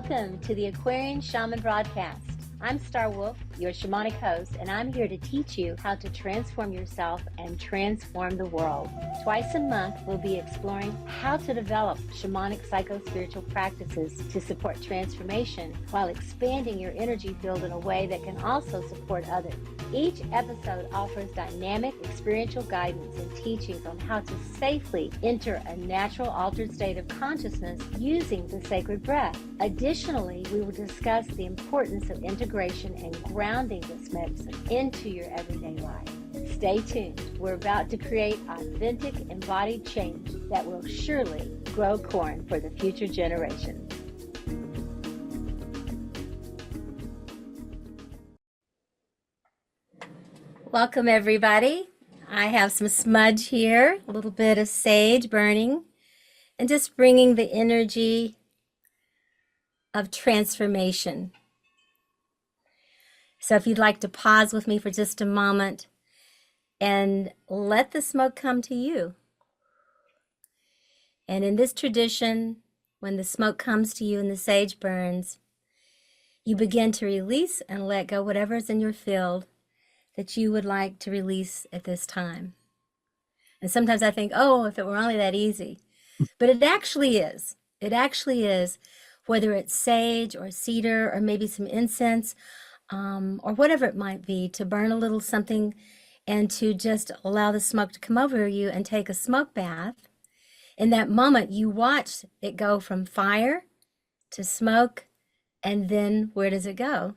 Welcome to the Aquarian Shaman broadcast. I'm Star Wolf, your shamanic host, and I'm here to teach you how to transform yourself and transform the world. Twice a month, we'll be exploring how to develop shamanic psycho-spiritual practices to support transformation while expanding your energy field in a way that can also support others. Each episode offers dynamic experiential guidance and teachings on how to safely enter a natural altered state of consciousness using the sacred breath. Additionally, we will discuss the importance of integration and grounding this medicine into your everyday life. Stay tuned. We're about to create authentic, embodied change that will surely grow corn for the future generations. Welcome, everybody. I have some smudge here, a little bit of sage burning, and just bringing the energy of transformation. So if you'd like to pause with me for just a moment and let the smoke come to you. And in this tradition, when the smoke comes to you and the sage burns, you begin to release and let go whatever's in your field that you would like to release at this time. And sometimes I think, oh, if it were only that easy. But it actually is. It actually is, whether it's sage or cedar or maybe some incense or whatever it might be, to burn a little something and to just allow the smoke to come over you and take a smoke bath. In that moment, you watch it go from fire to smoke, and then where does it go?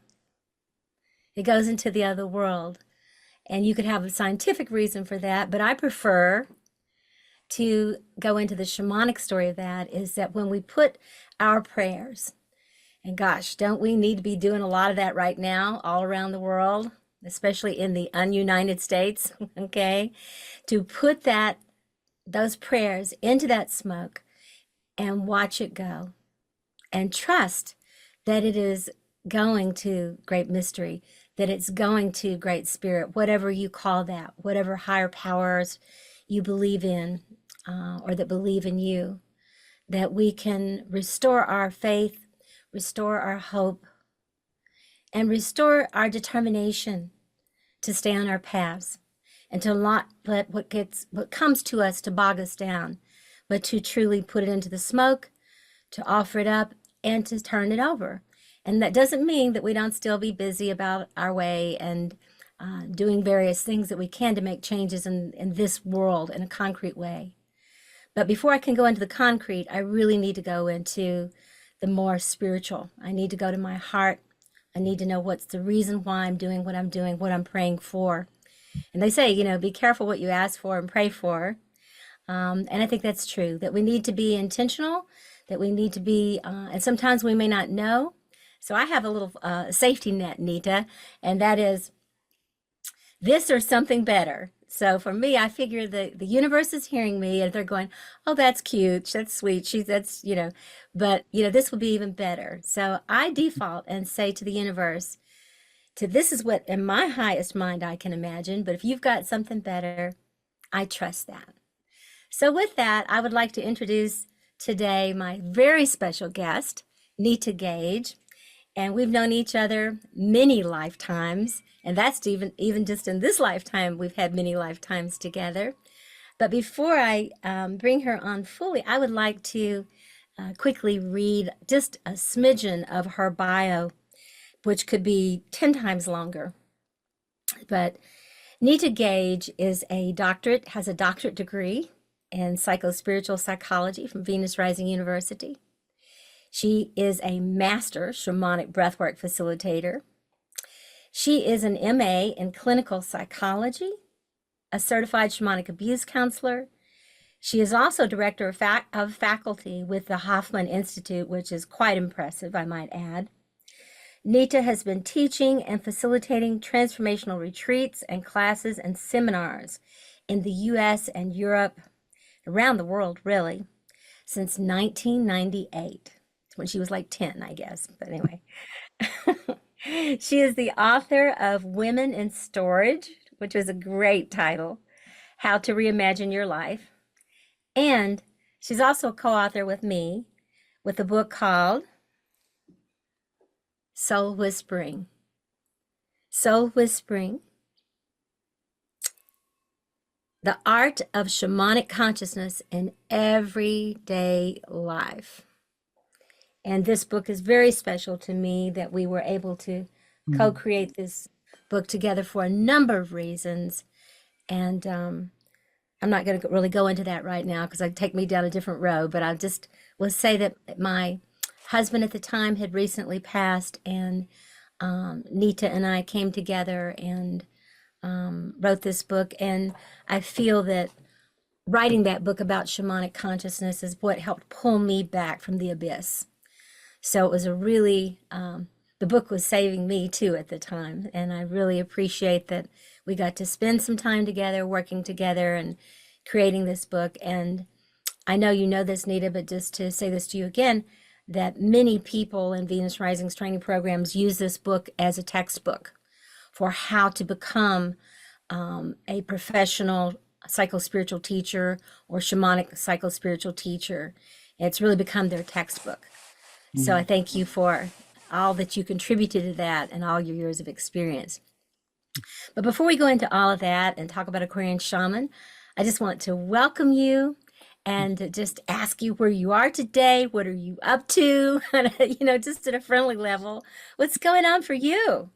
It goes into the other world. And you could have a scientific reason for that, but I prefer to go into the shamanic story of that, is that when we put our prayers, and gosh, don't we need to be doing a lot of that right now all around the world, especially in the ununited states, okay? To put those prayers into that smoke and watch it go and trust that it is going to great mystery, that it's going to great spirit, whatever you call that, whatever higher powers you believe in or that believe in you, that we can restore our faith, restore our hope, and restore our determination to stay on our paths and to not let what comes to us to bog us down, but to truly put it into the smoke, to offer it up, and to turn it over. And that doesn't mean that we don't still be busy about our way and doing various things that we can to make changes in this world in a concrete way. But before I can go into the concrete, I really need to go into the more spiritual. I need to go to my heart. I need to know what's the reason why I'm doing, what I'm praying for. And they say, be careful what you ask for and pray for. And I think that's true, that we need to be intentional, that we need to be, and sometimes we may not know. So I have a little safety net, Nita, and that is this or something better. So for me, I figure the universe is hearing me and they're going, oh, that's cute, that's sweet, but this will be even better. So I default and say to the universe, this is what in my highest mind I can imagine, but if you've got something better, I trust that. So with that, I would like to introduce today my very special guest, Nita Gage. And we've known each other many lifetimes, and that's even just in this lifetime, we've had many lifetimes together. But before I bring her on fully, I would like to quickly read just a smidgen of her bio, which could be 10 times longer. But Nita Gage has a doctorate degree in psycho-spiritual psychology from Venus Rising University. She is a master shamanic breathwork facilitator. She is an MA in clinical psychology, a certified shamanic abuse counselor. She is also director of faculty with the Hoffman Institute, which is quite impressive, I might add. Nita has been teaching and facilitating transformational retreats and classes and seminars in the US and Europe, around the world really, since 1998. When she was like 10, I guess, but anyway. She is the author of Women in Storage, which was a great title, How to Reimagine Your Life. And she's also a co-author with me with a book called Soul whispering. Soul whispering, the art of shamanic consciousness in everyday life. And this book is very special to me that we were able to Mm. co-create this book together for a number of reasons. And I'm not going to really go into that right now because it'd take me down a different road, but I just will say that my husband at the time had recently passed, and Nita and I came together and wrote this book. And I feel that writing that book about shamanic consciousness is what helped pull me back from the abyss. So it was a really, the book was saving me too at the time. And I really appreciate that we got to spend some time together, working together and creating this book. And I know you know this, Nita, but just to say this to you again, that many people in Venus Rising's training programs use this book as a textbook for how to become a professional psycho-spiritual teacher or shamanic psycho-spiritual teacher. It's really become their textbook. So I Mm. thank you for all that you contributed to that and all your years of experience. But before we go into all of that and talk about Aquarian Shaman, I just want to welcome you and to just ask you where you are today. What are you up to? Just at a friendly level. What's going on for you?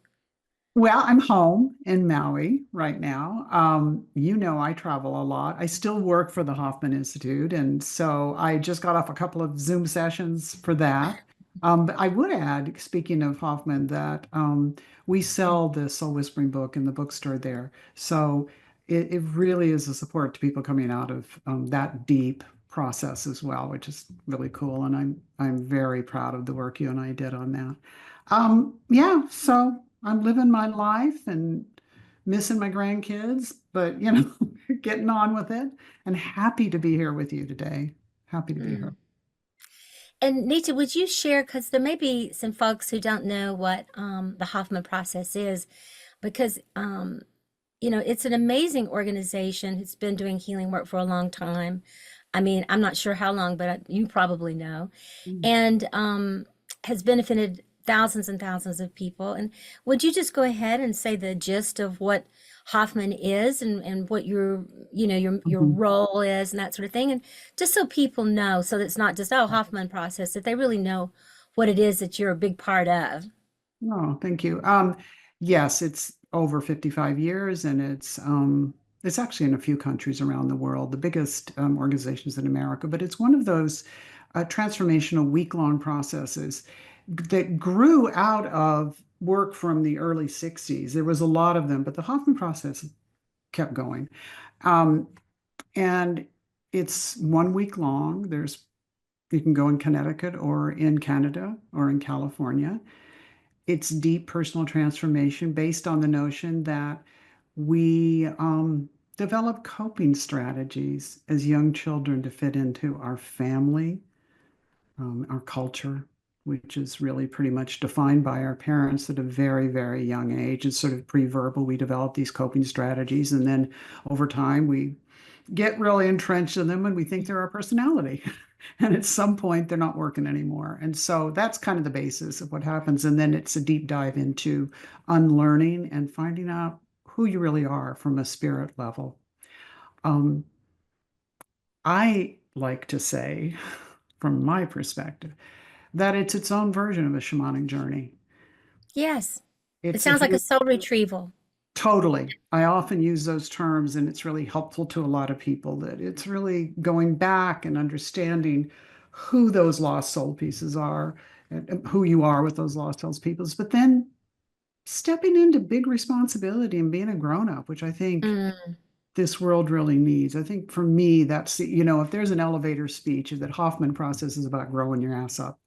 Well, I'm home in Maui right now. I travel a lot. I still work for the Hoffman Institute, and so I just got off a couple of Zoom sessions for that. But I would add, speaking of Hoffman, that we sell the Soul Whispering book in the bookstore there. So it really is a support to people coming out of that deep process as well, which is really cool. And I'm very proud of the work you and I did on that. Yeah, so I'm living my life and missing my grandkids, but getting on with it and happy to be here with you today. Happy to be here. Mm. And Nita, would you share, because there may be some folks who don't know what the Hoffman process is, because it's an amazing organization who's been doing healing work for a long time. I mean, I'm not sure how long, but you probably know, Mm. and has benefited thousands and thousands of people. And would you just go ahead and say the gist of what Hoffman is and what your Mhm. role is and that sort of thing? And just so people know, so that it's not just, oh, Hoffman process, that they really know what it is that you're a big part of. Oh, thank you. Yes, it's over 55 years and it's actually in a few countries around the world, the biggest organizations in America, but it's one of those transformational week-long processes that grew out of work from the early 60s. There was a lot of them, but the Hoffman process kept going. Um, and it's 1 week long. You can go in Connecticut or in Canada or in California. It's deep personal transformation based on the notion that we develop coping strategies as young children to fit into our family, our culture, which is really pretty much defined by our parents at a very, very young age. It's sort of pre-verbal. We develop these coping strategies, and then over time, we get really entrenched in them and we think they're our personality. And at some point, they're not working anymore. And so that's kind of the basis of what happens. And then it's a deep dive into unlearning and finding out who you really are from a spirit level. Um, I like to say, from my perspective, that it's its own version of a shamanic journey. Yes, it It's sounds if like a you soul retrieval. Totally. I often use those terms, and it's really helpful to a lot of people that it's really going back and understanding who those lost soul pieces are and who you are with those lost soul pieces, but then stepping into big responsibility and being a grown up, which I think Mm. this world really needs. I think for me, if there's an elevator speech, that Hoffman process is about growing your ass up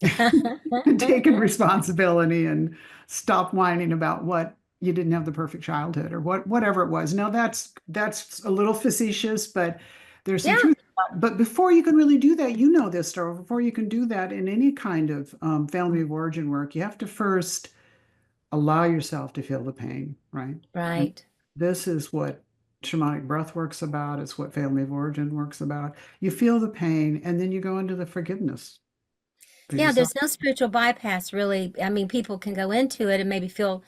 and taking responsibility and stop whining about what you didn't have the perfect childhood or whatever it was. Now that's a little facetious, but there's some Yeah, truth. But before you can really do that, you know this, Star. Before you can do that in any kind of family of origin work, you have to first allow yourself to feel the pain, right? And right. this is what shamanic breath works about. It's what family of origin works about. You feel the pain, and then you go into the forgiveness. for Yeah, yourself. there's no spiritual bypass really. I mean, people can go into it and maybe feel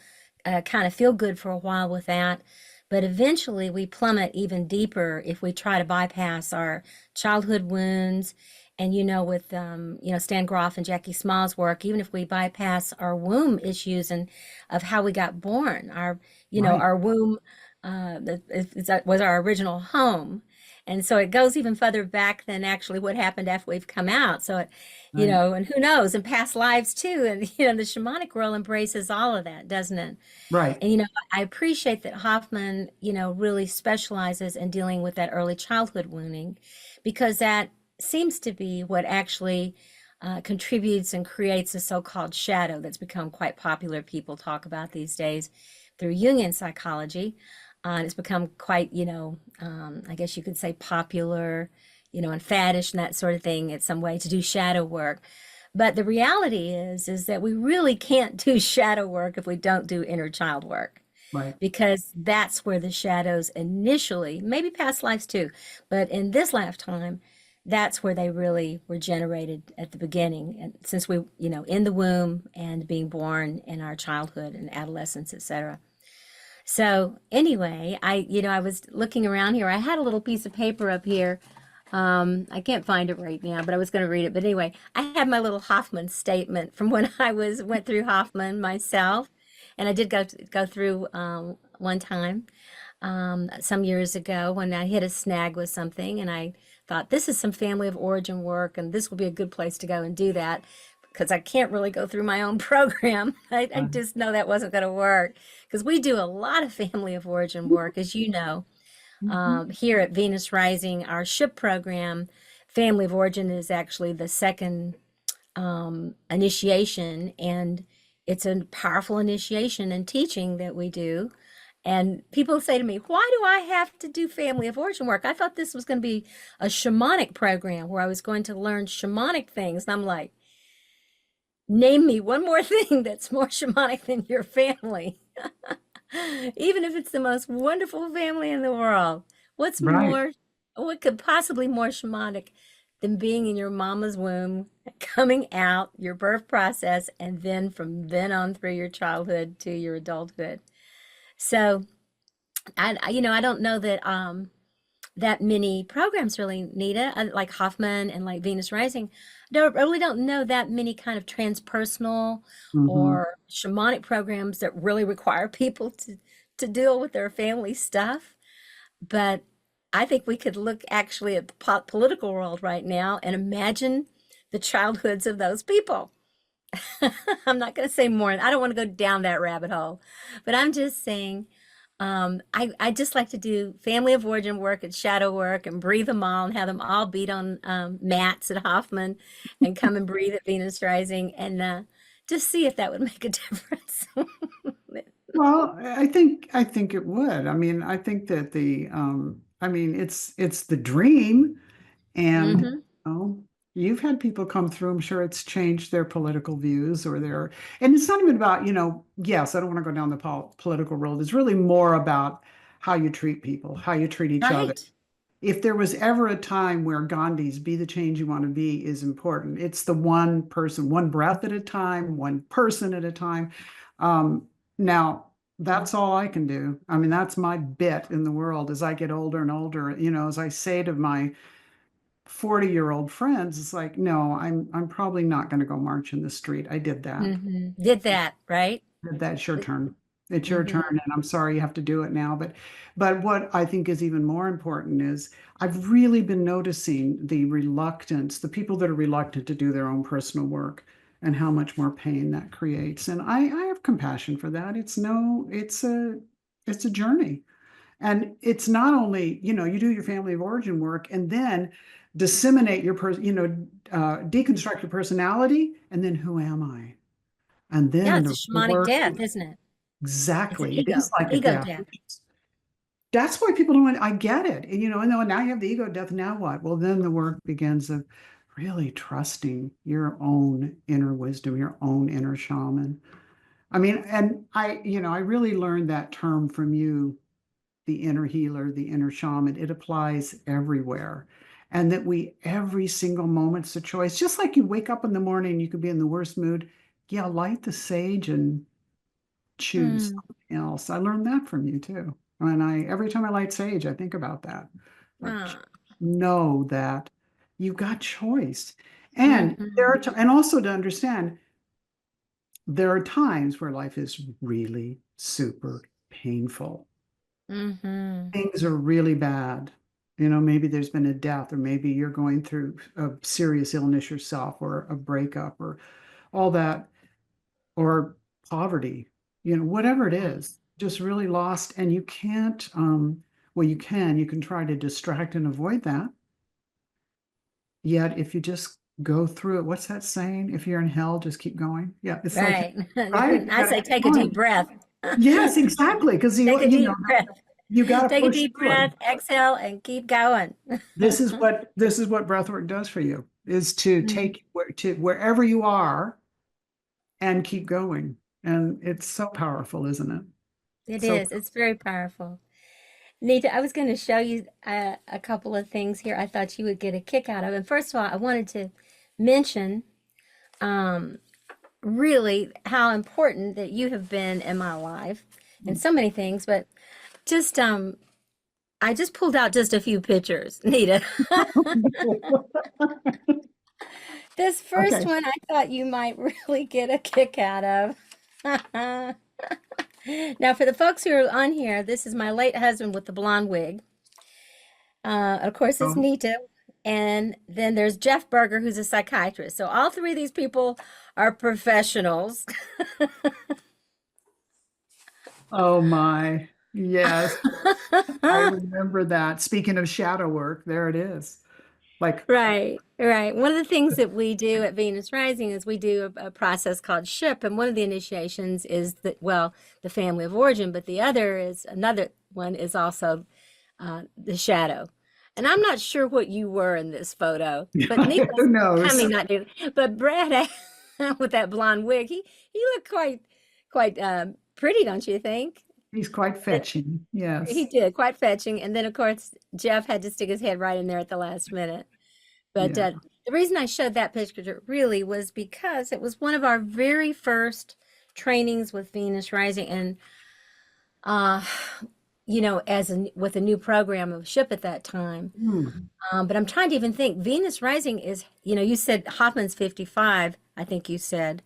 kind of feel good for a while with that, but eventually we plummet even deeper if we try to bypass our childhood wounds. And with Stan Groff and Jackie Small's work, even if we bypass our womb issues and of how we got born, Right, our womb was our original home. And so it goes even further back than actually what happened after we've come out. So right, and who knows, in past lives too. And, the shamanic world embraces all of that, doesn't it? right, And, I appreciate that Hoffman, really specializes in dealing with that early childhood wounding because that seems to be what actually contributes and creates a so-called shadow that's become quite popular. People talk about these days through Jungian psychology. And it's become quite, I guess you could say popular, and faddish and that sort of thing. It's some way to do shadow work. But the reality is that we really can't do shadow work if we don't do inner child work, right. because that's where the shadows initially, maybe past lives too, but in this lifetime, that's where they really were generated at the beginning. And since we, in the womb and being born in our childhood and adolescence, etc. So anyway, I was looking around here. I had a little piece of paper up here. I can't find it right now, but I was going to read it. But anyway, I had my little Hoffman statement from when I went through Hoffman myself, and I did go through one time some years ago when I hit a snag with something, and I thought this is some family of origin work, and this will be a good place to go and do that because I can't really go through my own program. I Right. just know that wasn't going to work because we do a lot of family of origin work, as you know. Mhm. Here at Venus Rising, our SHIP program, Family of Origin is actually the second initiation, and it's a powerful initiation and teaching that we do. And people say to me, why do I have to do family of origin work? I thought this was going to be a shamanic program where I was going to learn shamanic things. And I'm like, name me one more thing that's more shamanic than your family. Even if it's the most wonderful family in the world. What's Right. more, what could possibly more shamanic than being in your mama's womb, coming out, your birth process, and then from then on through your childhood to your adulthood? So I don't know that that many programs really, Nita, like Hoffman and like Venus Rising. I really don't know that many kind of transpersonal Hmm. or shamanic programs that really require people to deal with their family stuff. But I think we could look actually at the political world right now and imagine the childhoods of those people. I'm not going to say more. I don't want to go down that rabbit hole, but I'm just saying, I just like to do family of origin work and shadow work and breathe them all and have them all beat on mats at Hoffman and come and breathe at Venus Rising and just see if that would make a difference. Well, I think it would. I mean, I think that I mean, it's the dream, and Hmm. you've had people come through. I'm sure it's changed their political views or their, and it's not even about, yes, I don't want to go down the political road. It's really more about how you treat people, how you treat each other. Right. If there was ever a time where Gandhi's be the change you want to be is important, it's the one person, one breath at a time, one person at a time. Now, that's all I can do. I mean, that's my bit in the world as I get older and older. As I say to my 40-year-old friends, it's like, no, I'm probably not going to go march in the street. I did that. Did that, right? That's your turn. It's your Hmm. turn, and I'm sorry you have to do it now. But what I think is even more important is I've really been noticing the reluctance, the people that are reluctant to do their own personal work, and how much more pain that creates. And I have compassion for that. It's a journey. And it's not only, you do your family of origin work and then disseminate your deconstruct your personality, and then who am I? And Yeah, then it's a the shamanic work. death, isn't it? It's an Exactly. It is like a ego death. death. That's why people don't, I get it. And then now you have the ego death. Now what? Well, then the work begins of really trusting your own inner wisdom, your own inner shaman. I mean, and I really learned that term from you, the inner healer, the inner shaman. It applies everywhere. and that we, every single moment's a choice. Just like you wake up in the morning, you could be in the worst mood. Yeah, light the sage and choose Mm. something else. I learned that from you too. And every time I light sage, I think about that. Like, Ah. know that you've got choice. And Mm-hmm. and also to understand, there are times where life is really super painful. Mm-hmm. Things are really bad. Maybe there's been a death, or maybe you're going through a serious illness yourself, or a breakup, or all that, or poverty, whatever it is, just really lost. And you can't, well, you can try to distract and avoid that. Yet, if you just go through it, what's that saying? If you're in hell, just keep going. Yeah, it's like, Right. right, you I gotta say keep take a deep going. breath. Yes, exactly. Because Take a deep breath. you got to Take a push deep through it. breath, exhale, and keep going. This is what breathwork does for you, is to Mm. take to wherever you are and keep going. And it's so powerful, isn't it? It So, is. It's very powerful. Nita, I was going to show you a couple of things here I thought you would get a kick out of. And first of all, I wanted to mention um, really how important that you have been in my life and so many things, but just I just pulled out just a few pictures, Nita. This first okay. one I thought you might really get a kick out of. Now, for the folks who are on here, this is my late husband with the blonde wig. Of course, it's Oh, Nita. And then there's Jeff Berger, who's a psychiatrist. So all three of these people are professionals. oh my. Yes, I remember that. Speaking of shadow work, there it is. Like, Right, right. One of the things that we do at Venus Rising is we do a process called SHIP, and one of the initiations is that, well, the family of origin, but the other is another one is also the shadow. And I'm not sure what you were in this photo, but who Nicholas, I knows? mean, not Nicholas, but Brad with that blonde wig, he looked quite pretty, don't you think? He's quite fetching. He Yes. did, quite fetching. And then, of course, Jeff had to stick his head right in there at the last minute. But Yeah. the reason I showed that picture really was because it was one of our very first trainings with Venus Rising, and uh, with a new program of SHIP at that time. Hmm, But I'm trying to even think. Venus Rising is, you said Hoffman's 55. I think you said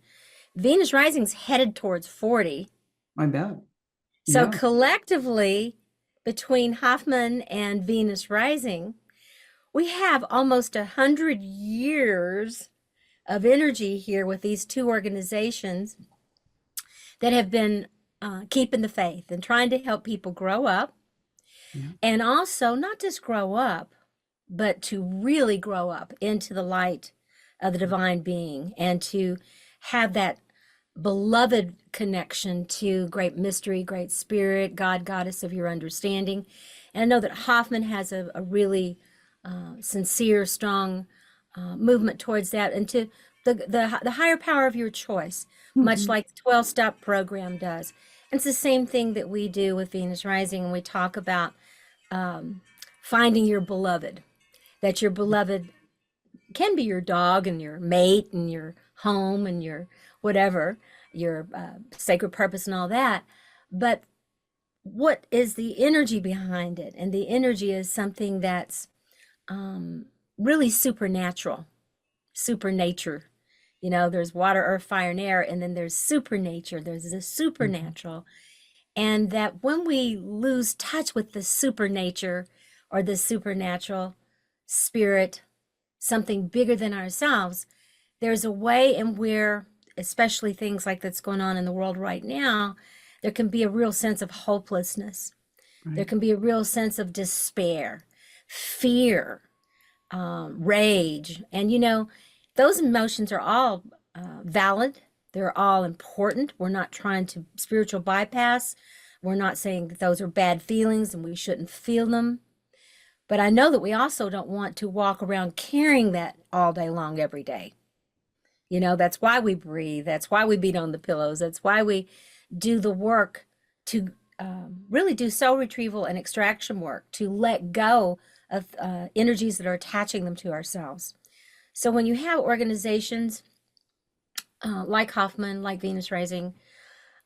Venus Rising's headed towards 40. I bet. So Yeah. collectively, between Hoffman and Venus Rising, we have almost 100 years of energy here with these two organizations that have been keeping the faith and trying to help people grow up, Yeah. and also not just grow up, but to really grow up into the light of the divine being and to have that beloved connection to great mystery, great spirit, God, goddess of your understanding. And I know that Hoffman has a really sincere, strong movement towards that, and to the higher power of your choice, much Mhm. like the 12-step program does. And it's the same thing that we do with Venus Rising, and we talk about um, finding your beloved, that your beloved can be your dog and your mate and your home and your whatever, your sacred purpose and all that. But what is the energy behind it? And the energy is something that's um, really supernatural, supernature. There's water, earth, fire, and air, and then there's supernature, there's the Mhm. supernatural. And that when we lose touch with the supernature or the supernatural spirit, something bigger than ourselves, there's a way in where, especially things like that's going on in the world right now, there can be a real sense of hopelessness. There Right. can be a real sense of despair, fear, rage. And those emotions are all valid. They're all important. We're not trying to spiritual bypass. We're not saying that those are bad feelings and we shouldn't feel them. But I know that we also don't want to walk around carrying that all day long, every day. That's why we breathe. That's why we beat on the pillows. That's why we do the work to really do soul retrieval and extraction work, to let go energies that are attaching them to ourselves. So when you have organizations like Hoffman, like Venus Rising,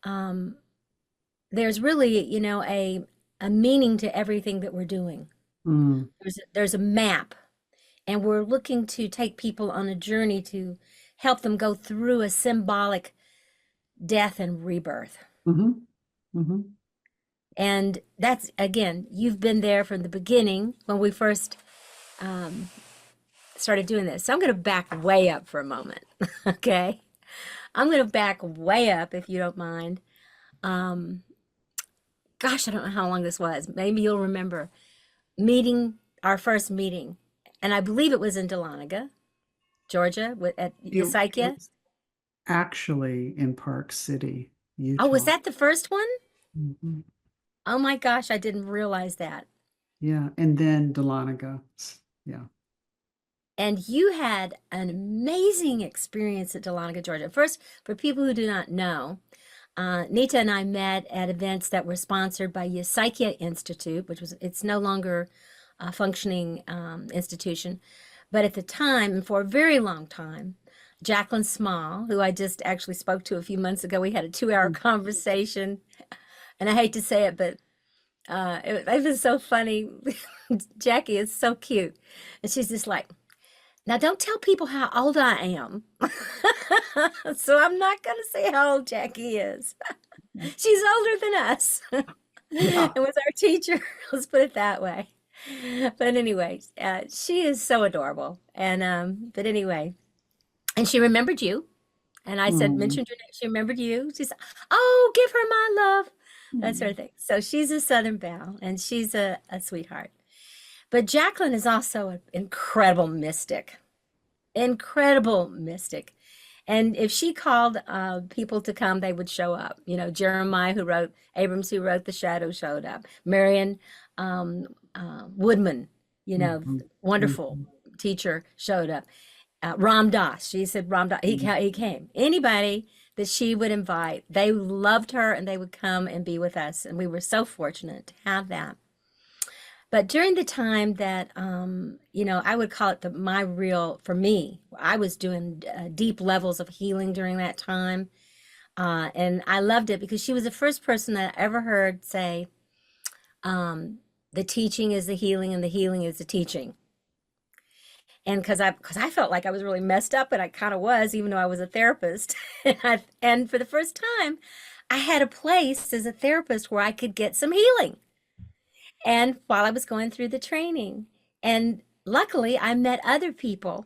um, there's really, a meaning to everything that we're doing. Mm, There's a map, and we're looking to take people on a journey to help them go through a symbolic death and rebirth. hmm hmm And that's, again, you've been there from the beginning when we first um, started doing this. So I'm going to back way up for a moment. Okay. I'm going to back way up if you don't mind. Um, Gosh, I don't know how long this was. Maybe you'll remember meeting our first meeting. And I believe it was in Dahlonega, Georgia, at It Yasikia. was actually in Park City, Oh, was Utah. that the first one? Mhm. Oh my gosh, I didn't realize that. Yeah, and then Dahlonega. Yeah. And you had an amazing experience at Dahlonega, Georgia. First, for people who do not know, Nita and I met at events that were sponsored by Yasikia Institute, it's no longer a functioning institution. But at the time, and for a very long time, Jacqueline Small, who I just actually spoke to a few months ago, we had a 2 hour conversation. And I hate to say it, but it was so funny. Jackie is so cute. And she's just like, now don't tell people how old I am. So I'm not going to say how old Jackie is. She's older than us. Yeah. And was our teacher. Let's put it that way. But anyway, she is so adorable. And but anyway, and she remembered you. And I said, Mm, mentioned your name. She remembered you. She said, oh, give her my love. That sort mm, of thing. So she's a Southern Belle, and she's a sweetheart. But Jacqueline is also an incredible mystic. Incredible mystic. And if she called people to come, they would show up. Jeremiah, Abrams, who wrote The Shadow, showed up. Marion Woodman, mhm, wonderful mhm, teacher, showed up. Ram Dass, she said Ram Dass, he came. Anybody that she would invite, they loved her and they would come and be with us. And we were so fortunate to have that. But during the time that, I would call it for me, I was doing deep levels of healing during that time. And I loved it because she was the first person that I ever heard say, um, the teaching is the healing and the healing is the teaching. And because I felt like I was really messed up, and I kind of was, even though I was a therapist. And for the first time, I had a place as a therapist where I could get some healing. And while I was going through the training, and luckily I met other people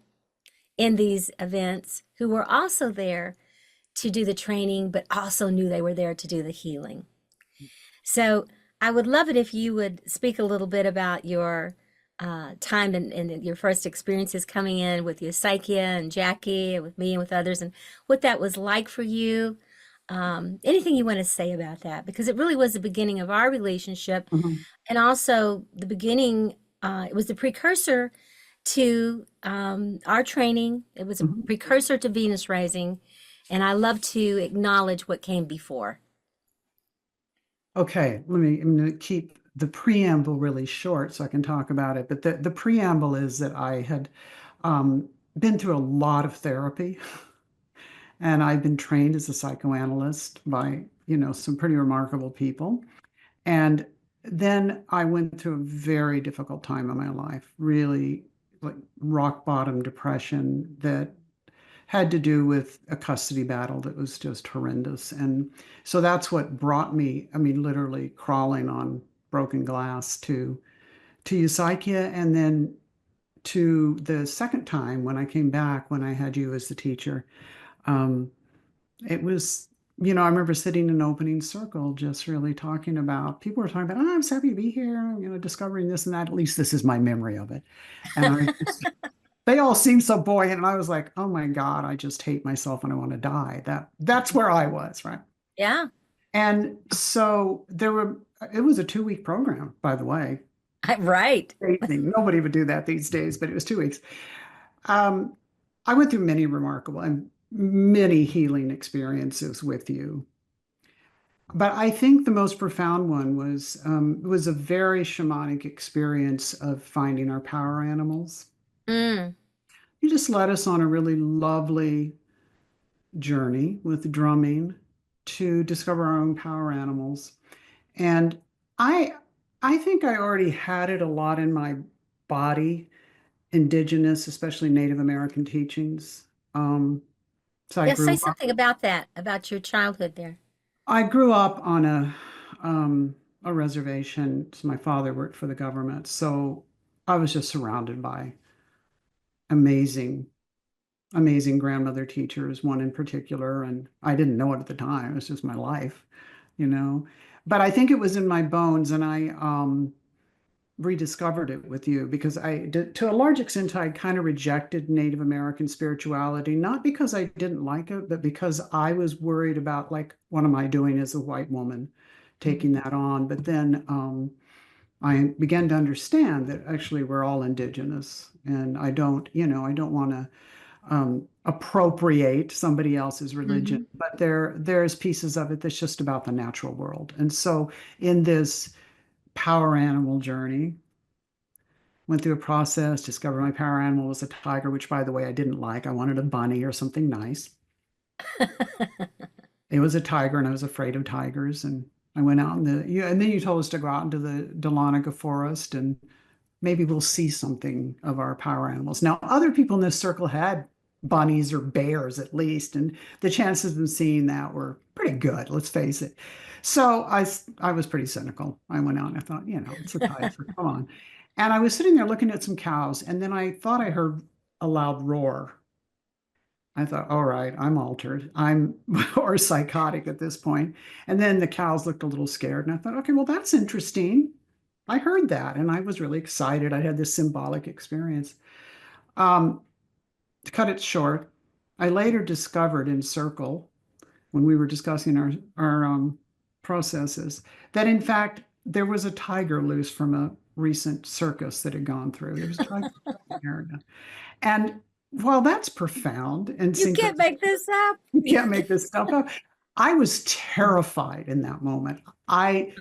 in these events who were also there to do the training, but also knew they were there to do the healing. So I would love it if you would speak a little bit about your time and your first experiences coming in with your Psyche and Jackie and with me and with others, and what that was like for you. Anything you want to say about that? Because it really was the beginning of our relationship, mhm, and also the beginning, it was the precursor to our training. It was a mhm. precursor to Venus Rising, and I love to acknowledge what came before. Okay, I'm going to keep the preamble really short so I can talk about it. But the preamble is that I had been through a lot of therapy, and I've been trained as a psychoanalyst by, some pretty remarkable people. And then I went through a very difficult time in my life, really like rock bottom depression that had to do with a custody battle that was just horrendous. And so that's what brought me, I mean, literally crawling on broken glass to Eusychia, and then to the second time when I came back, when I had you as the teacher. Um, it was, I remember sitting in an opening circle, just really talking about, people were talking about, oh, I'm so happy to be here, discovering this and that. At least this is my memory of it. And they all seemed so buoyant. And I was like, oh my God, I just hate myself and I want to die. That's where I was, right? Yeah, And so it was a 2 week program, by the way. right. Amazing. Nobody would do that these days, but it was 2 weeks. Um, I went through many remarkable and many healing experiences with you. But I think the most profound one was a very shamanic experience of finding our power animals. Mm. You just led us on a really lovely journey with drumming to discover our own power animals. And I I think I already had it a lot in my body, indigenous, especially Native American teachings. Um, so Yeah, say something about that, about your childhood there. I grew up on a reservation. So my father worked for the government, so I was just surrounded by amazing, amazing grandmother teachers, one in particular, and I didn't know it at the time. It was just my life, you know. But I think it was in my bones, and I rediscovered it with you because to a large extent, I kind of rejected Native American spirituality, not because I didn't like it, but because I was worried about, like, what am I doing as a white woman taking Mhm. that on? But then I began to understand that actually we're all indigenous, and I don't want to appropriate somebody else's religion, Mhm. but there's pieces of it that's just about the natural world. And so in this power animal journey, went through a process, discovered my power animal was a tiger, which, by the way, I didn't like. I wanted a bunny or something nice. It was a tiger, and I was afraid of tigers. And I went out and then you told us to go out into the Dahlonega forest, and maybe we'll see something of our power animals. Now, other people in this circle had bunnies or bears at least, and the chances of them seeing that were pretty good, let's face it. So I was pretty cynical. I went out and I thought, it's a tiger, come on. And I was sitting there looking at some cows, and then I thought I heard a loud roar. I thought, all right, I'm altered. I'm or psychotic at this point. And then the cows looked a little scared, and I thought, okay, well, that's interesting. I heard that, and I was really excited. I had this symbolic experience. Um, to cut it short, I later discovered in Circle, when we were discussing our processes, that in fact there was a tiger loose from a recent circus that had gone through. There was a tiger in the area, and while that's profound and You can't synchronous, make this up. you can't make this stuff up. I was terrified in that moment. I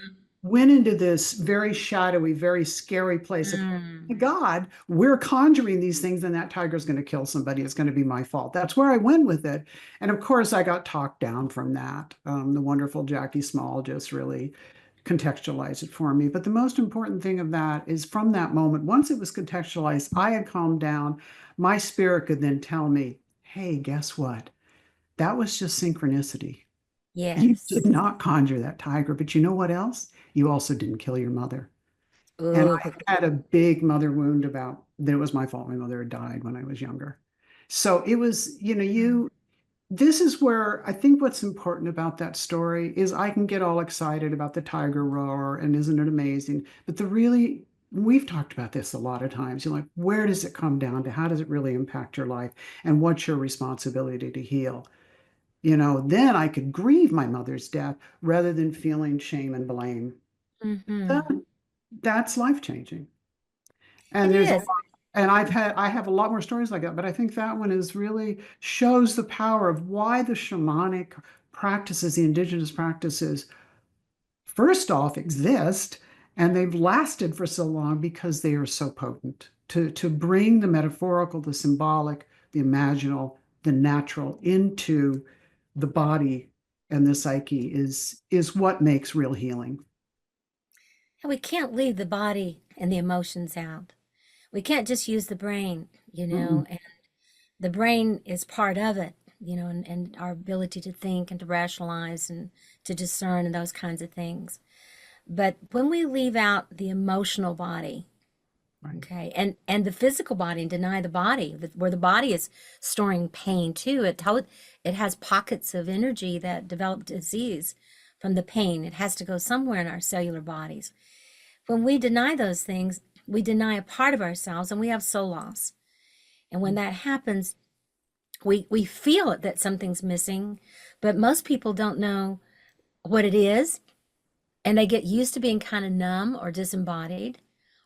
went into this very shadowy, very scary place of, Mm. God, we're conjuring these things, and that tiger's going to kill somebody. It's going to be my fault. That's where I went with it. And of course, I got talked down from that. The wonderful Jackie Small just really contextualized it for me. But the most important thing of that is from that moment, once it was contextualized, I had calmed down. My spirit could then tell me, hey, guess what? That was just synchronicity. You did Yes. not conjure that tiger, but you know what else? You also didn't kill your mother. And Oh, I had a big mother wound about that it was my fault. My mother had died when I was younger. So it was, this is where I think what's important about that story is I can get all excited about the tiger roar and isn't it amazing? But we've talked about this a lot of times. You're like, where does it come down to? How does it really impact your life? And what's your responsibility to heal? Then I could grieve my mother's death rather than feeling shame and blame. That, hmm that's life changing. It And is. I have a lot more stories like that, but I think that one is really shows the power of why the shamanic practices, the indigenous practices, first off exist, and they've lasted for so long because they are so potent to bring the metaphorical, the symbolic, the imaginal, the natural into the body and the psyche is what makes real healing. And we can't leave the body and the emotions out. We can't just use the brain, Mm-mm. and the brain is part of it, and our ability to think and to rationalize and to discern and those kinds of things. But when we leave out the emotional body, Right. okay, and the physical body and deny the body, where the body is storing pain too, it has pockets of energy that develop disease from the pain. It has to go somewhere in our cellular bodies. When we deny those things, we deny a part of ourselves and we have soul loss. And when that happens, we feel it that something's missing, but most people don't know what it is, and they get used to being kind of numb or disembodied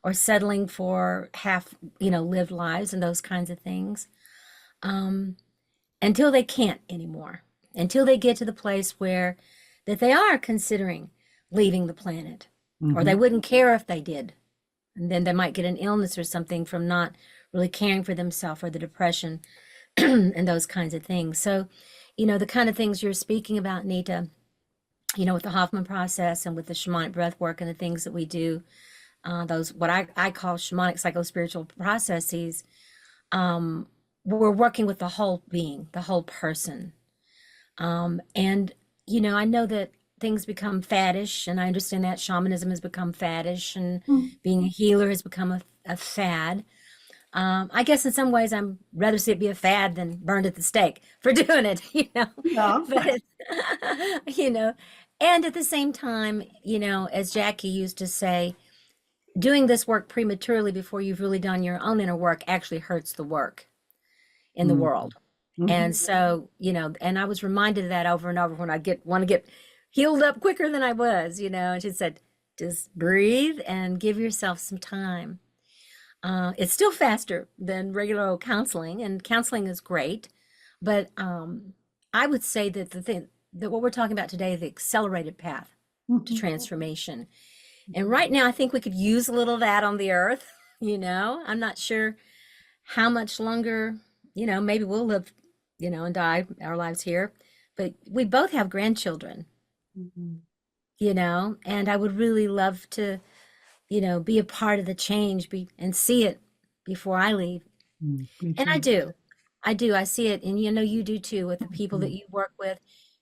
or settling for half, lived lives and those kinds of things, um, until they can't anymore, until they get to the place where that they are considering leaving the planet, or they Hmm. wouldn't care if they did. And then they might get an illness or something from not really caring for themselves, or the depression and those kinds of things. So, the kind of things you're speaking about, Nita, with the Hoffman process and with the shamanic breath work and the things that we do, those what I call shamanic psychospiritual processes, we're working with the whole being, the whole person. And, I know that things become faddish, and I understand that shamanism has become faddish, and being a healer has become a fad. I guess in some ways I'm rather see it be a fad than burned at the stake for doing it, Yeah. But, you know, and at the same time, as Jackie used to say, doing this work prematurely before you've really done your own inner work actually hurts the work in the world. Hmm. And so, and I was reminded of that over and over when I want to get healed up quicker than I was, and she said, just breathe and give yourself some time. It's still faster than regular old counseling, and counseling is great, but I would say that the thing that what we're talking about today is the accelerated path to Hmm. transformation. And right now, I think we could use a little of that on the earth. I'm not sure how much longer, maybe we'll live, and die our lives here, but we both have grandchildren, Hmm. and I would really love to, be a part of the change and see it before I leave. Me And I too. do. I do. I see it. And you do too with the people that Mhm. you work with.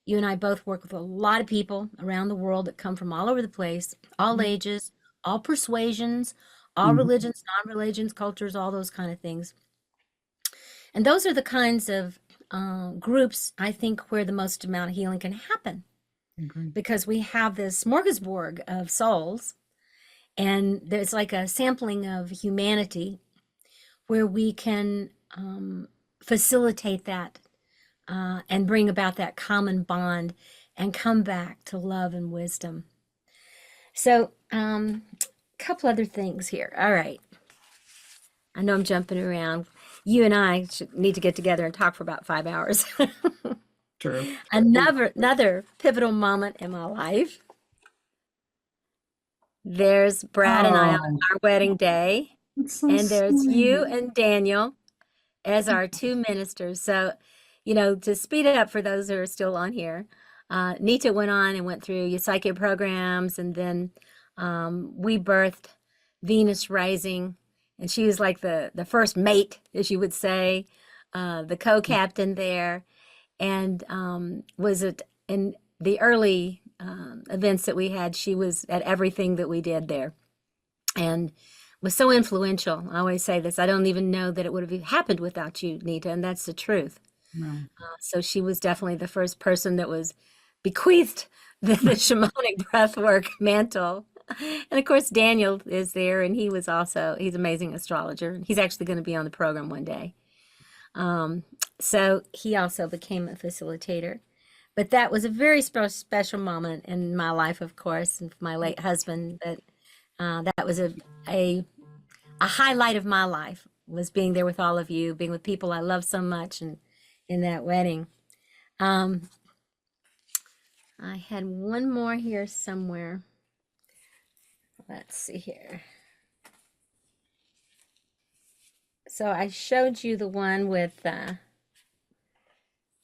You and I both work with a lot of people around the world that come from all over the place, all ages, all persuasions, all Mhm. religions, non-religions, cultures, all those kind of things. And those are the kinds of groups, I think, where the most amount of healing can happen, Agree. because we have this smorgasbord of souls, and there's like a sampling of humanity where we can facilitate that, and bring about that common bond and come back to love and wisdom. So, a couple other things here. All right. I know I'm jumping around. You and I should need to get together and talk for about 5 hours. True. Another pivotal moment in my life. There's Brad and I on Oh, our wedding day, it's so and there's you sweet. and Daniel as our two ministers. So, to speed it up for those who are still on here, Nita went on and went through your psychic programs, and then we birthed Venus Rising, and she was like the first mate, as you would say, the co-captain there, and was it in the early events that we had. She was at everything that we did there, and was so influential. I always say this, I don't even know that it would have happened without you, Nita, and that's the truth. No. So she was definitely the first person that was bequeathed the shamanic breathwork mantle. And of course, Daniel is there, and he's an amazing astrologer. He's actually going to be on the program one day. Um, so he also became a facilitator. But that was a very special moment in my life, of course, and for my late husband. But that was a a highlight of my life, was being there with all of you, being with people I love so much, and in that wedding. Um, I had one more here somewhere. Let's see here. So I showed you the one with,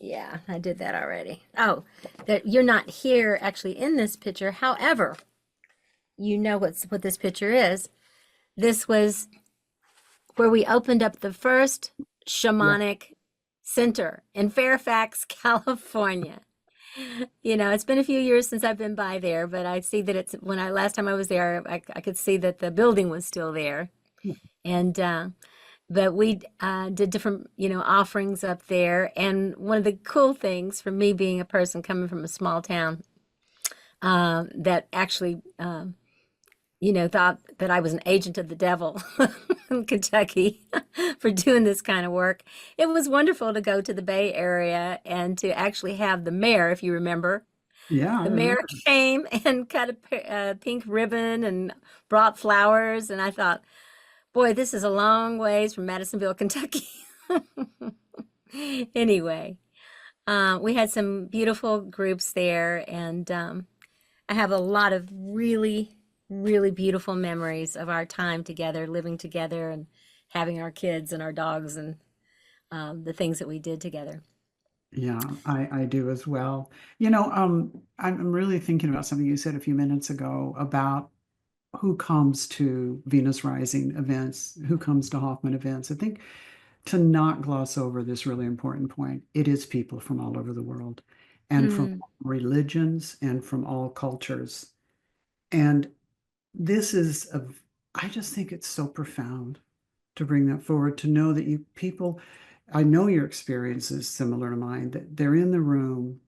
yeah, I did that already. Oh, that you're not here actually in this picture. However, you know what this picture is. This was where we opened up the first Yeah. shamanic center in Fairfax, California. It's been a few years since I've been by there, but I see that last time I was there, I could see that the building was still there. And, but we did different, offerings up there. And one of the cool things for me, being a person coming from a small town, that actually, thought that I was an agent of the devil in Kentucky for doing this kind of work. It was wonderful to go to the Bay Area and to actually have the mayor, if you remember, Yeah, I the mayor remember. came and cut a pink ribbon and brought flowers. And I thought, boy, this is a long ways from Madisonville, Kentucky. Anyway, We had some beautiful groups there, and I have a lot of really, really beautiful memories of our time together, living together, and having our kids and our dogs and the things that we did together. Yeah, I do as well. I'm really thinking about something you said a few minutes ago about who comes to Venus Rising events, who comes to Hoffman events. I think to not gloss over this really important point, it is people from all over the world and from Mm, religions and from all cultures. And this is I just think it's so profound to bring that forward, to know that you people, I know your experience is similar to mine, that they're in the room,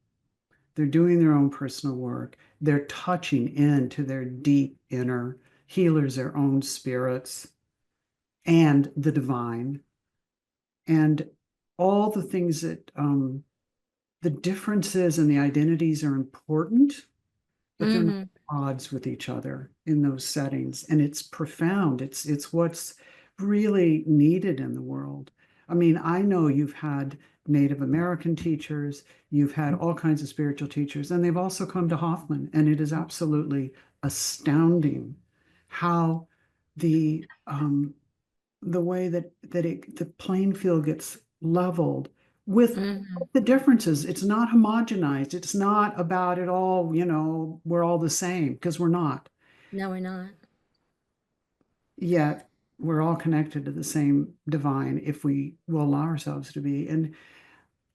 they're doing their own personal work, they're touching into their deep inner healers, their own spirits and the divine, and all the things that the differences and the identities are important, but they're not hmm at odds with each other in those settings. And it's profound. It's what's really needed in the world. I mean, I know you've had Native American teachers, you've had all kinds of spiritual teachers, and they've also come to Hoffman, and it is absolutely astounding how the way that the playing field gets leveled with hmm the differences. It's not homogenized. It's not about it all, we're all the same because we're not. No, we're not. Yet we're all connected to the same divine if we will allow ourselves to be. And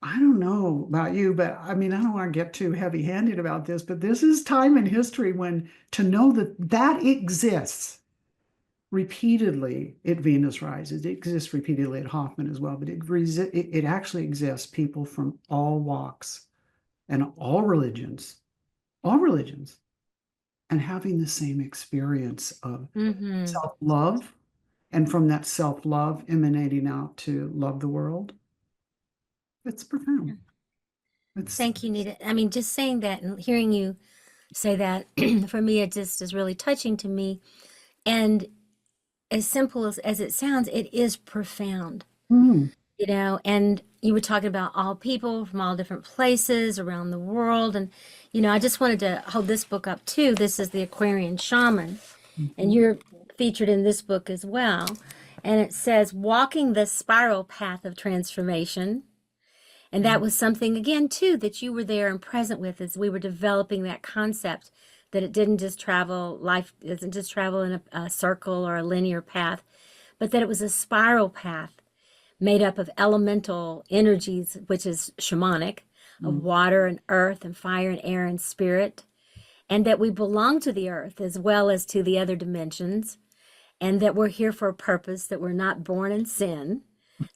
I don't know about you, but I mean, I don't want to get too heavy-handed about this, but this is time in history when to know that that exists repeatedly at Venus rises. It exists repeatedly at Hoffman as well, but it actually exists people from all walks and all religions, and having the same experience of Hmm self-love, and from that self-love emanating out to love the world. It's profound. It's Thank you, Nita. I mean, just saying that and hearing you say that, for me, it just is really touching to me. And as simple as it sounds, it is profound, mm, and you were talking about all people from all different places around the world. And, I just wanted to hold this book up too. This is The Aquarian Shaman, and mhm, you're featured in this book as well. And it says, Walking the Spiral Path of Transformation. And that was something, again, too, that you were there and present with as we were developing that concept, that it didn't just travel, life doesn't just travel in a circle or a linear path, but that it was a spiral path made up of elemental energies, which is shamanic, of mm, water and earth and fire and air and spirit, and that we belong to the earth as well as to the other dimensions, and that we're here for a purpose, that we're not born in sin,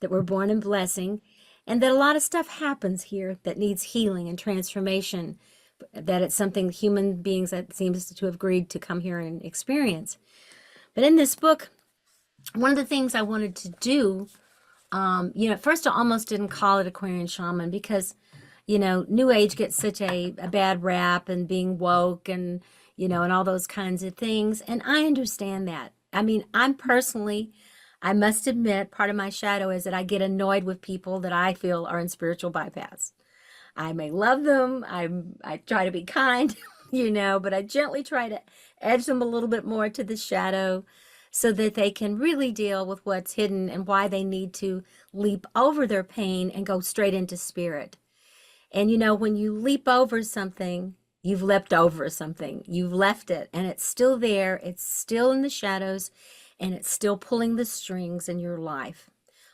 that we're born in blessing, and that a lot of stuff happens here that needs healing and transformation, that it's something human beings that seems to have agreed to come here and experience. But in this book, one of the things I wanted to do, at first I almost didn't call it Aquarian Shaman because, New Age gets such a bad rap and being woke and all those kinds of things. And I understand that. I mean, I must admit, part of my shadow is that I get annoyed with people that I feel are in spiritual bypass. I may love them. I try to be kind, but I gently try to edge them a little bit more to the shadow so that they can really deal with what's hidden and why they need to leap over their pain and go straight into spirit. And when you leap over something, you've leapt over something. You've left it and it's still there. It's still in the shadows and it's still pulling the strings in your life.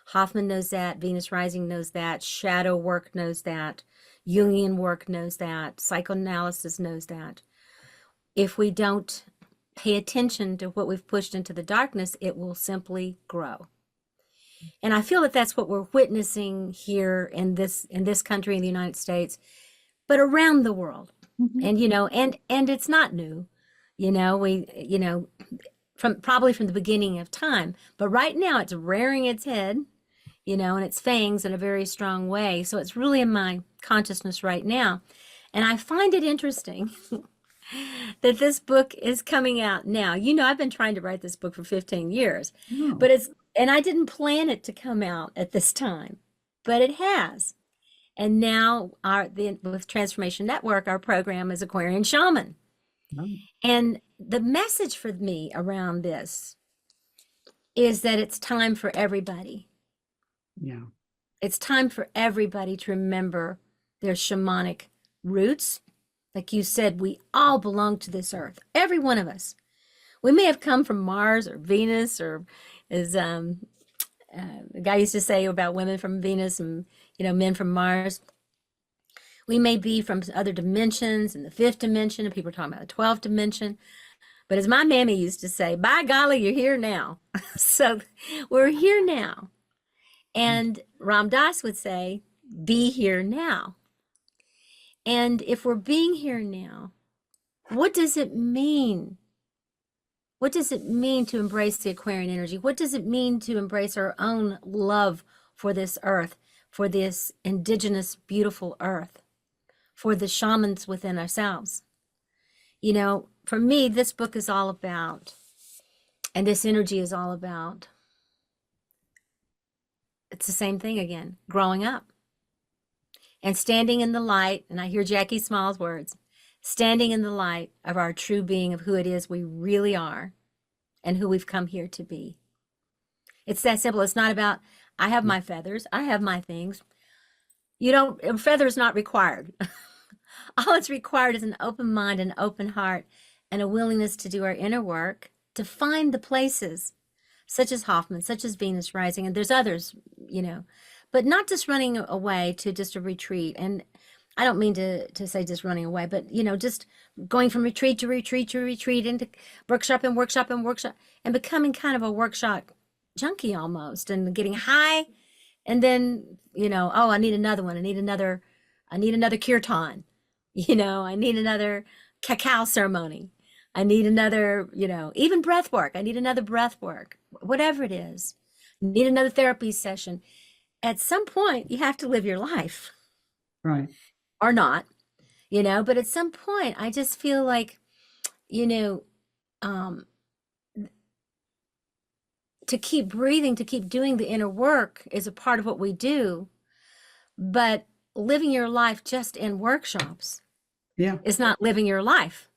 Hoffman knows that. Venus Rising knows that. Shadow work knows that. Jungian work knows that. Psychoanalysis knows that. If we don't pay attention to what we've pushed into the darkness, it will simply grow. And I feel that that's what we're witnessing here in this country, in the United States, but around the world. mhm. And it's not new. We from probably from the beginning of time, but right now it's rearing its head, and its fangs in a very strong way. So it's really in my consciousness right now. And I find it interesting that this book is coming out now. I've been trying to write this book for 15 years, Oh, but and I didn't plan it to come out at this time, but it has. And now with Transformation Network, our program is Aquarian Shaman. Oh, And the message for me around this is that it's time for everybody. yeah. It's time for everybody to remember their shamanic roots. Like you said, we all belong to this earth, every one of us. We may have come from Mars or Venus, or as the guy used to say about women from Venus and men from Mars. We may be from other dimensions in the fifth dimension, and people are talking about the 12th dimension. But as my mammy used to say, by golly, you're here now. So we're here now. And Ram Dass would say, be here now. And if we're being here now, what does it mean? What does it mean to embrace the Aquarian energy? What does it mean to embrace our own love for this earth, for this indigenous, beautiful earth, for the shamans within ourselves? For me, this book is all about, and this energy is all about, it's the same thing again, growing up and standing in the light. And I hear Jackie Small's words, standing in the light of our true being, of who it is we really are and who we've come here to be. It's that simple. It's not about, I have my feathers, I have my things. A feather is not required. All it's required is an open mind, an open heart, and a willingness to do our inner work, to find the places, such as Hoffman, such as Venus Rising, and there's others, but not just running away to just a retreat. And I don't mean to say just running away, but, just going from retreat to retreat to retreat, into workshop and workshop and workshop, and becoming kind of a workshop junkie almost, and getting high. And then, oh, I need another one. I need another kirtan. I need another cacao ceremony. I need another, even breath work. I need another breath work, whatever it is. I need another therapy session. At some point, you have to live your life. Right. Or not, but at some point, I just feel like, um, to keep breathing, to keep doing the inner work is a part of what we do. But living your life just in workshops Yeah. is not living your life.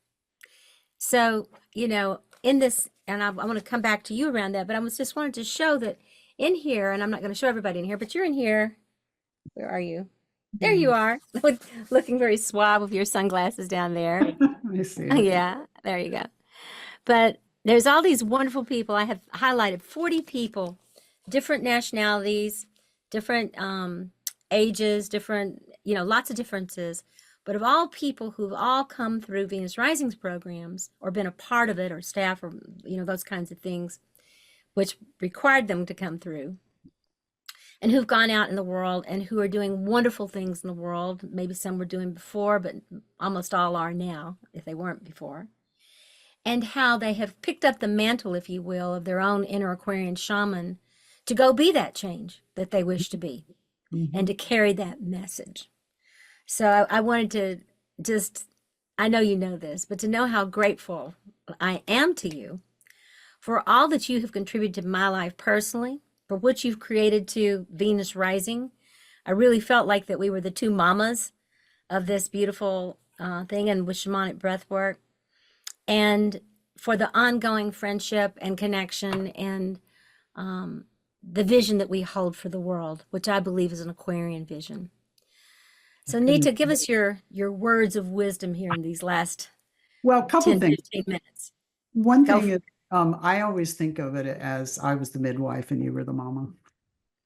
So, in this, and I want to come back to you around that, but I was just wanted to show that in here, and I'm not going to show everybody in here, but you're in here. Where are you? There you are, looking very suave with your sunglasses down there. I see it. Yeah, there you go. But there's all these wonderful people. I have highlighted 40 people, different nationalities, different ages, different, lots of differences. But of all people who've all come through Venus Risings programs or been a part of it, or staff, or, those kinds of things, which required them to come through, and who've gone out in the world and who are doing wonderful things in the world. Maybe some were doing before, but almost all are now, if they weren't before. And how they have picked up the mantle, if you will, of their own inner Aquarian shaman to go be that change that they wish to be, and to carry that message. So I wanted to just, I know you know this, but to know how grateful I am to you for all that you have contributed to my life personally, for what you've created to Venus Rising. I really felt like that we were the two mamas of this beautiful thing, and with Shamanic Breathwork, and for the ongoing friendship and connection, and the vision that we hold for the world, which I believe is an Aquarian vision. So Nita, give us your words of wisdom here in these last Well, a couple 10, things. 15 minutes. One Go thing for is, I always think of it as I was the midwife and you were the mama.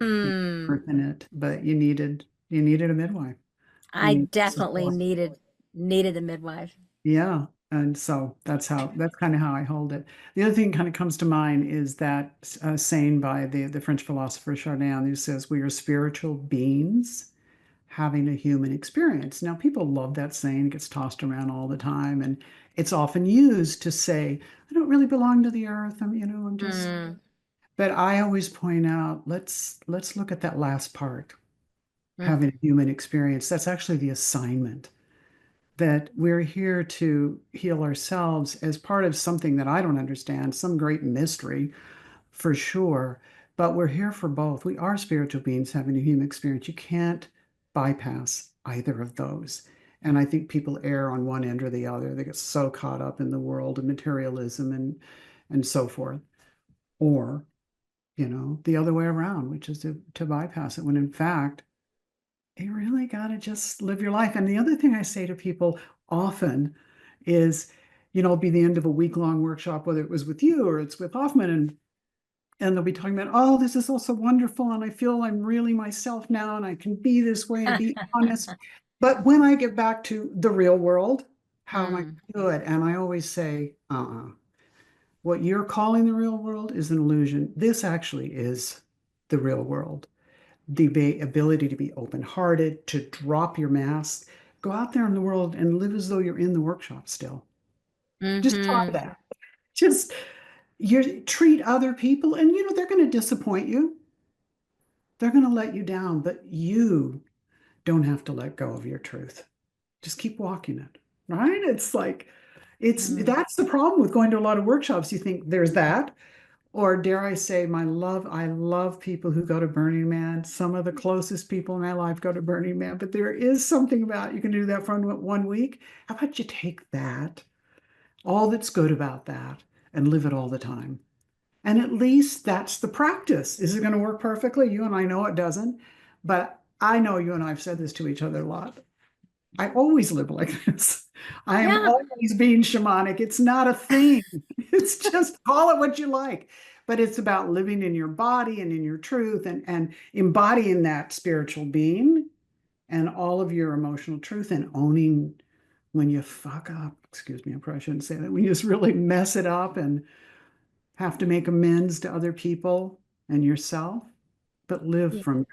Hmm. In it, but you needed a midwife. You I need definitely support. needed a midwife. Yeah. And so that's kind of how I hold it. The other thing kind of comes to mind is that saying by the French philosopher Chardin, who says we are spiritual beings having a human experience. Now, people love that saying. It gets tossed around all the time, and it's often used to say, I don't really belong to the earth. I'm just, Mm, but I always point out, let's look at that last part, mm, having a human experience. That's actually the assignment, that we're here to heal ourselves as part of something that I don't understand, some great mystery for sure. But we're here for both. We are spiritual beings having a human experience. You can't bypass either of those. And I think people err on one end or the other. They get so caught up in the world of materialism and so forth. Or, the other way around, which is to bypass it, when in fact, you really got to just live your life. And the other thing I say to people often is, it'll be the end of a week-long workshop, whether it was with you or it's with Hoffman, and they'll be talking about, oh, this is all so wonderful, and I feel I'm really myself now, and I can be this way and be honest. But when I get back to the real world, how am I Mm, going to do it? And I always say, what you're calling the real world is an illusion. This actually is the real world. The ability to be open-hearted, to drop your mask, go out there in the world and live as though you're in the workshop still. Just try mm-hmm. that. Just you treat other people, and they're going to disappoint you. They're going to let you down, but you don't have to let go of your truth. Just keep walking it, right? It's like, Mm. that's the problem with going to a lot of workshops. You think there's that, or dare I say, I love people who go to Burning Man. Some of the closest people in my life go to Burning Man, but there is something about, you can do that for 1 week. How about you take that, all that's good about that, and live it all the time? And at least that's the practice. Is it going to work perfectly? You and I know it doesn't, but I know you and I have said this to each other a lot. I always live like this. I am Yeah. always being shamanic. It's not a thing. It's just call it what you like. But it's about living in your body and in your truth, and embodying that spiritual being and all of your emotional truth, and owning when you fuck up. Excuse me, I probably shouldn't say that. When you just really mess it up and have to make amends to other people and yourself, but live Yeah. from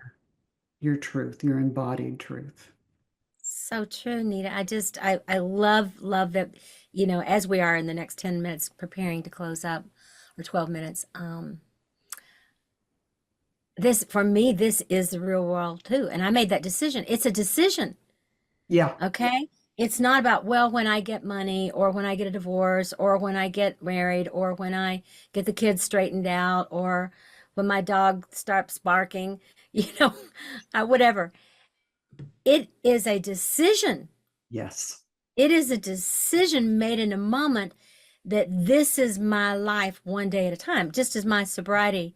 your truth, your embodied truth. So true, Nita. I love that, as we are in the next 10 minutes preparing to close up, or 12 minutes, this, for me, this is the real world too. And I made that decision. It's a decision. Yeah. Okay. It's not about, well, when I get money, or when I get a divorce, or when I get married, or when I get the kids straightened out, or when my dog starts barking, you know, whatever. It is a decision. Yes. It is a decision made in a moment, that this is my life one day at a time, just as my sobriety.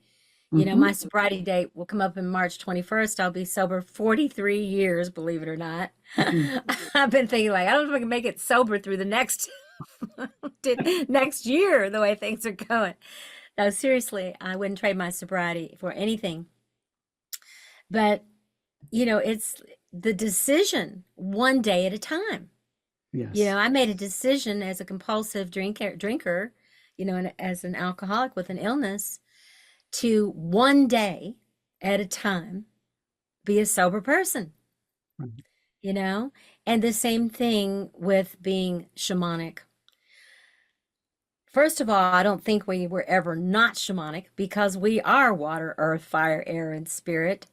My Hmm. sobriety date will come up in March 21st. I'll be sober 43 years, believe it or not. I've been thinking, like, I don't know if I can make it sober through the next next year, the way things are going. No, seriously, I wouldn't trade my sobriety for anything. But, it's the decision one day at a time. Yes. I made a decision as a compulsive drinker, and as an alcoholic with an illness, to one day at a time be a sober person, Right. you know? And the same thing with being shamanic. First of all, I don't think we were ever not shamanic, because we are water, earth, fire, air, and spirit.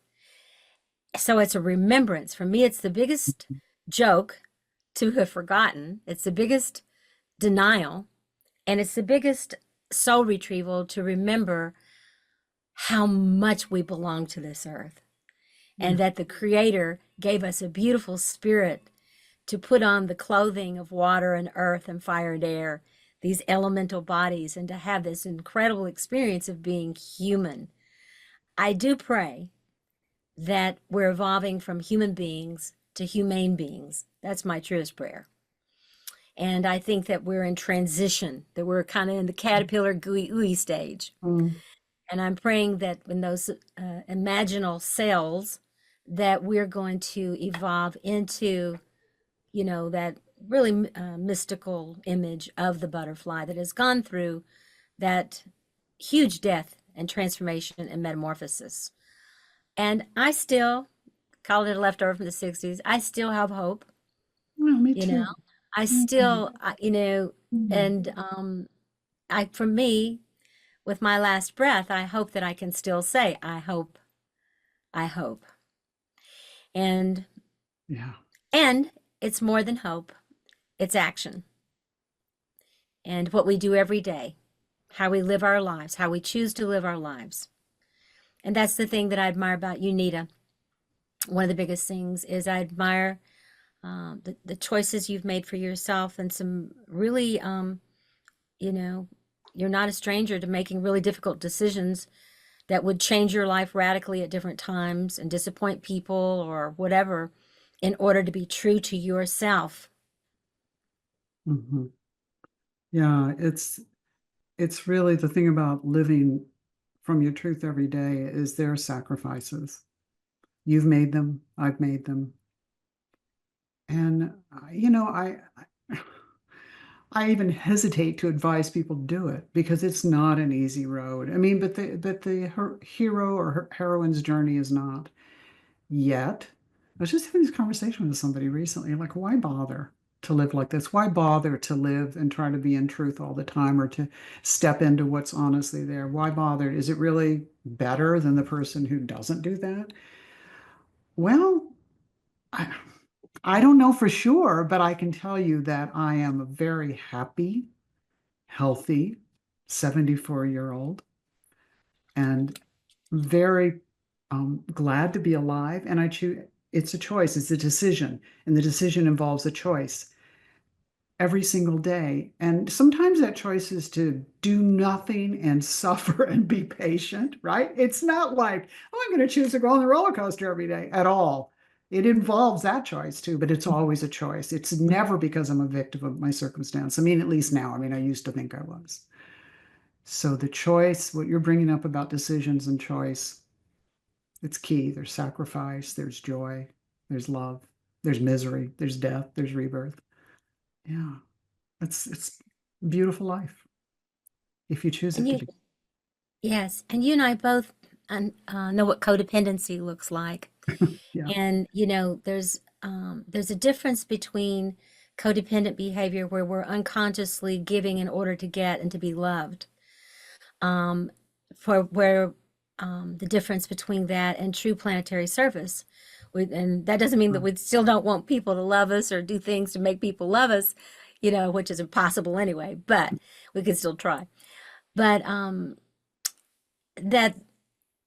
So it's a remembrance. For me, it's the biggest joke to have forgotten. It's the biggest denial. And it's the biggest soul retrieval to remember how much we belong to this earth, and Yeah. that the Creator gave us a beautiful spirit to put on the clothing of water and earth and fire and air, these elemental bodies, and to have this incredible experience of being human. I do pray that we're evolving from human beings to humane beings. That's my truest prayer. And I think that we're in transition, that we're kind of in the caterpillar gooey ooey stage. Mm. And I'm praying that when those imaginal cells, that we're going to evolve into, that really mystical image of the butterfly that has gone through that huge death and transformation and metamorphosis. And I still call it a leftover from the 60s. I still have hope, Well, me you know. too. I Mhm. still, and for me, with my last breath, I hope that I can still say, I hope. And Yeah. and it's more than hope. It's action. And what we do every day, how we live our lives, how we choose to live our lives. And that's the thing that I admire about you, Nita. one of the biggest things is I admire the choices you've made for yourself and some really, you know, you're not a stranger to making really difficult decisions that would change your life radically at different times and disappoint people or whatever in order to be true to yourself. Mhm. Yeah, it's really the thing about living from your truth every day is there are sacrifices. You've made them, I've made them. And I even hesitate to advise people to do it because it's not an easy road. I mean, but the hero or heroine's journey is not yet. I was just having this conversation with somebody recently, like, why bother to live like this? Why bother to live and try to be in truth all the time or to step into what's honestly there? Why bother? Is it really better than the person who doesn't do that? Well, I, I don't know for sure, but I can tell you that I am a very happy, healthy 74-year-old and very glad to be alive. And I choose, it's a choice, it's a decision, and the decision involves a choice every single day. And sometimes that choice is to do nothing and suffer and be patient, right? It's not like, oh, I'm going to choose to go on the roller coaster every day at all. It involves that choice too, but it's always a choice. It's never because I'm a victim of my circumstance. I mean, at least now. I mean, I used to think I was. So the choice, what you're bringing up about decisions and choice, it's key. There's sacrifice, there's joy, there's love, there's misery, there's death, there's rebirth. Yeah, it's beautiful life if you choose And it to you, be. yes, and you and I both know what codependency looks like. Yeah. And there's a difference between codependent behavior where we're unconsciously giving in order to get and to be loved. Um, for where the difference between that and true planetary service. And that doesn't mean that we still don't want people to love us or do things to make people love us, which is impossible anyway, but we can still try. But that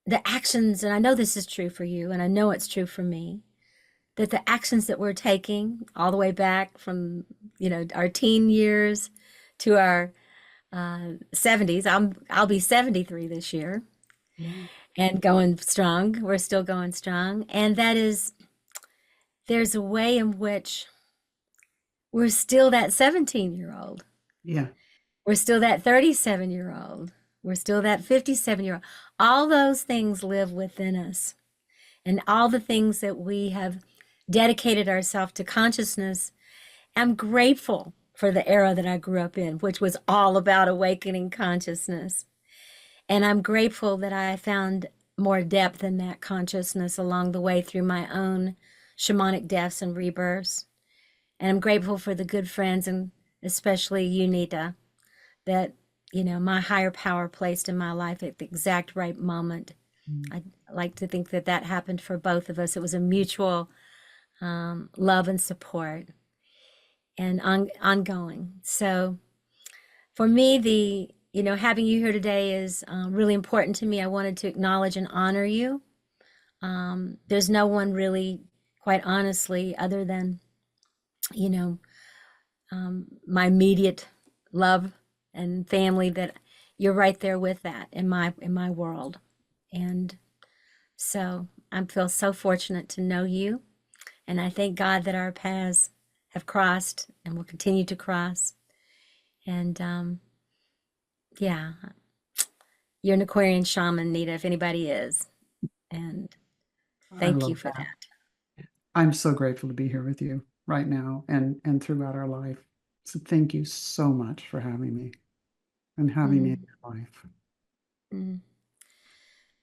the actions, and I know this is true for you, and I know it's true for me, that the actions that we're taking all the way back from, our teen years to our 70s. I'll be 73 this year Yeah. and going strong. We're still going strong. And that is, there's a way in which we're still that 17-year-old. Yeah. We're still that 37-year-old. We're still that 57-year-old. All those things live within us. And all the things that we have dedicated ourselves to consciousness. I'm grateful for the era that I grew up in, which was all about awakening consciousness. And I'm grateful that I found more depth in that consciousness along the way through my own shamanic deaths and rebirths. And I'm grateful for the good friends and especially you, Nita, that, my higher power placed in my life at the exact right moment. Mm. I like to think that that happened for both of us. It was a mutual love and support and ongoing. So for me, having you here today is really important to me. I wanted to acknowledge and honor you. There's no one really, quite honestly, other than, you know, my immediate love and family that you're right there with that in my world. And so I feel so fortunate to know you. And I thank God that our paths have crossed and will continue to cross. And yeah, you're an Aquarian shaman, Nita, if anybody is. And I thank you love for that. that. I'm so grateful to be here with you right now and throughout our life. So thank you so much for having me and having me in Mm, your life. mm,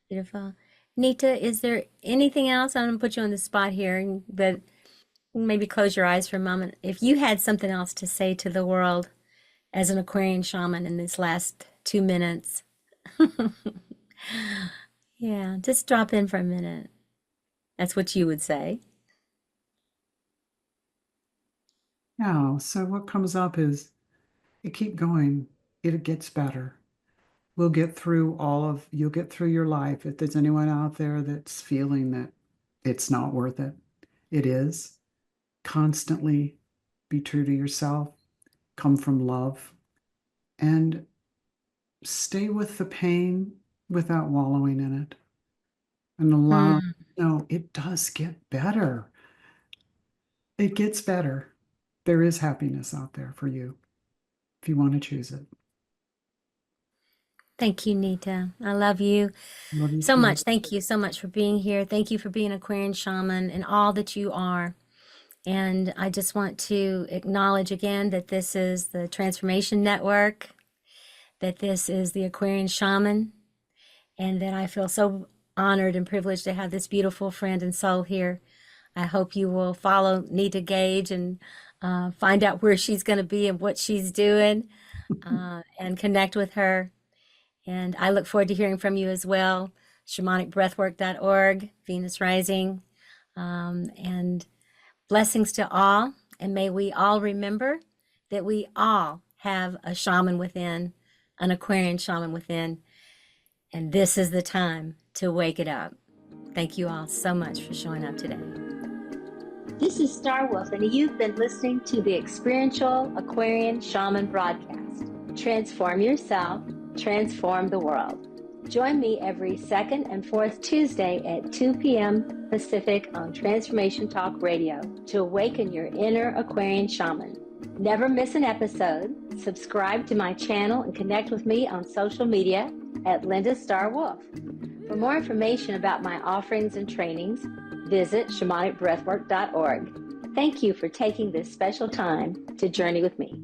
beautiful. Nita, is there anything else? I'm going to put you on the spot here, but maybe close your eyes for a moment. If you had something else to say to the world as an Aquarian shaman in this last 2 minutes, yeah, just drop in for a minute. That's what you would say. Yeah, so what comes up is you keep going, it gets better. You'll get through your life. If there's anyone out there that's feeling that It's not worth it. It is. Constantly be true to yourself, come from love, and stay with the pain without wallowing in it. And allow, Mm. no, it does get better. It gets better. There is happiness out there for you if you want to choose it. Thank you, Nita. I love you Love you so too. much. Thank you so much for being here. Thank you for being Aquarian shaman and all that you are. And I just want to acknowledge again that this is the Transformation Network, that this is the Aquarian shaman, and that I feel so honored and privileged to have this beautiful friend and soul here. I hope you will follow Nita Gage and find out where she's going to be and what she's doing, and connect with her. And I look forward to hearing from you as well. Shamanicbreathwork.org, Venus Rising, and blessings to all. And may we all remember that we all have a shaman within, an Aquarian shaman within. And this is the time to wake it up. Thank you all so much for showing up today. This is Star Wolf, and you've been listening to the Experiential Aquarian Shaman broadcast. Transform yourself, transform the world. Join me every second and fourth Tuesday at 2 p.m. Pacific on Transformation Talk Radio to awaken your inner Aquarian shaman. Never miss an episode. Subscribe to my channel and connect with me on social media at Linda Star Wolf. For more information about my offerings and trainings, visit shamanicbreathwork.org. Thank you for taking this special time to journey with me.